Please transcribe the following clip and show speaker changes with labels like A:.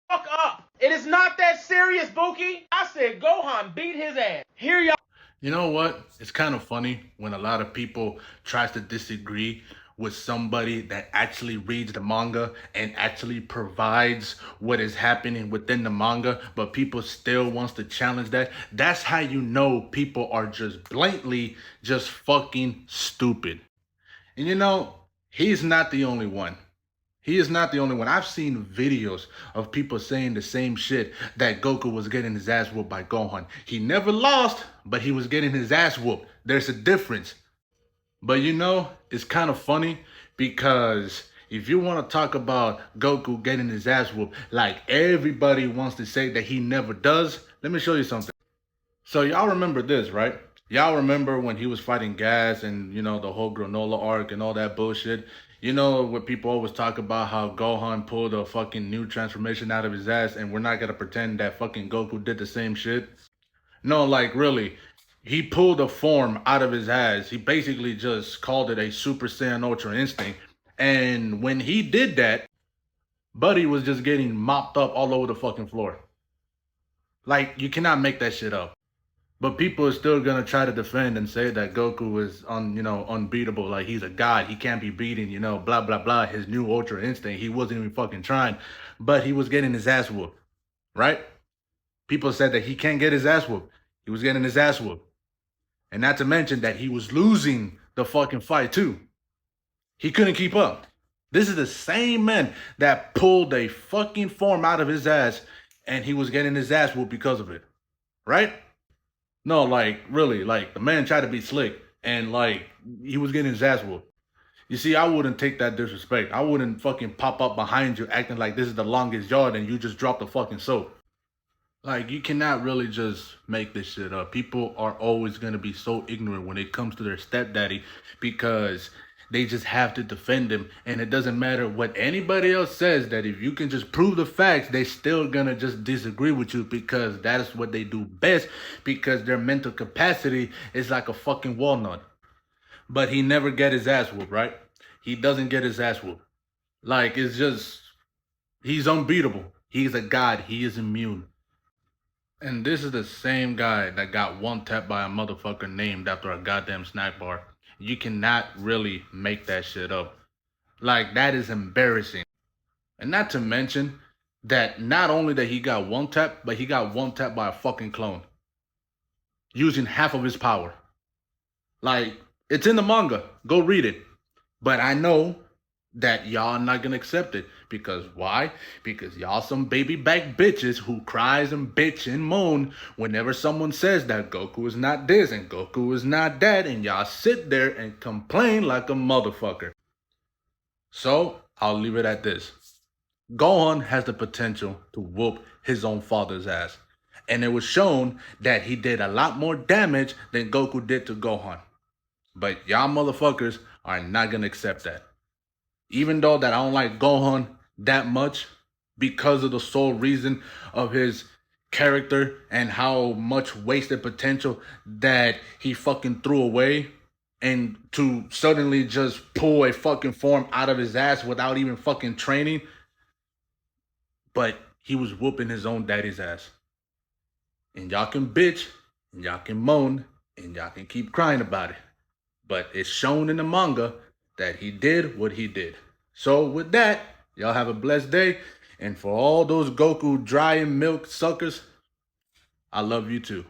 A: fuck up. It is not that serious, Buki. I said Gohan beat his ass. Here y'all.
B: You know what? It's kind of funny when a lot of people tries to disagree with somebody that actually reads the manga and actually provides what is happening within the manga, but people still wants to challenge that. That's how you know people are just blatantly just fucking stupid. And you know, he's not the only one. He is not the only one. I've seen videos of people saying the same shit that Goku was getting his ass whooped by Gohan. He never lost, but he was getting his ass whooped. There's a difference. But you know, it's kind of funny because if you want to talk about Goku getting his ass whooped, like everybody wants to say that he never does, let me show you something. So y'all remember this, right? Y'all remember when he was fighting Gas and you know the whole granola arc and all that bullshit. You know what people always talk about how Gohan pulled a fucking new transformation out of his ass, and we're not gonna pretend that fucking Goku did the same shit. No, like really, he pulled a form out of his ass. He basically just called it a Super Saiyan Ultra Instinct, and when he did that, Buddy was just getting mopped up all over the fucking floor. Like you cannot make that shit up. But people are still gonna try to defend and say that Goku is unbeatable. Like he's a god, he can't be beaten. You know, blah blah blah. His new Ultra Instinct, he wasn't even fucking trying, but he was getting his ass whooped, right? People said that he can't get his ass whooped. He was getting his ass whooped, and not to mention that he was losing the fucking fight too. He couldn't keep up. This is the same man that pulled a fucking form out of his ass, and he was getting his ass whooped because of it, right? No, like really, like the man tried to be slick and like he was getting his ass whooped. You see, I wouldn't take that disrespect. I wouldn't fucking pop up behind you acting like this is the longest yard and you just dropped the fucking soap. Like you cannot really just make this shit up. People are always gonna be so ignorant when it comes to their stepdaddy because they just have to defend him, and it doesn't matter what anybody else says. That if you can just prove the facts, they still gonna just disagree with you because that is what they do best. Because their mental capacity is like a fucking walnut. But he never get his ass whooped, right? He doesn't get his ass whooped. Like it's just he's unbeatable. He's a god. He is immune. And this is the same guy that got one tapped by a motherfucker named after a goddamn snack bar. You cannot really make that shit up. Like, that is embarrassing. And not to mention that not only that he got one tap, but he got one tap by a fucking clone. Using half of his power. Like, it's in the manga. Go read it. But I know that y'all not gonna accept it. Because why? Because y'all some baby back bitches who cries and bitch and moan whenever someone says that Goku is not this and Goku is not that, and y'all sit there and complain like a motherfucker. So I'll leave it at this. Gohan has the potential to whoop his own father's ass. And it was shown that he did a lot more damage than Goku did to Gohan. But y'all motherfuckers are not gonna accept that. Even though that I don't like Gohan that much because of the sole reason of his character and how much wasted potential that he fucking threw away, and to suddenly just pull a fucking form out of his ass without even fucking training. But he was whooping his own daddy's ass. And y'all can bitch and y'all can moan and y'all can keep crying about it. But it's shown in the manga that he did what he did. So with that, y'all have a blessed day. And for all those Goku dry and milk suckers, I love you too.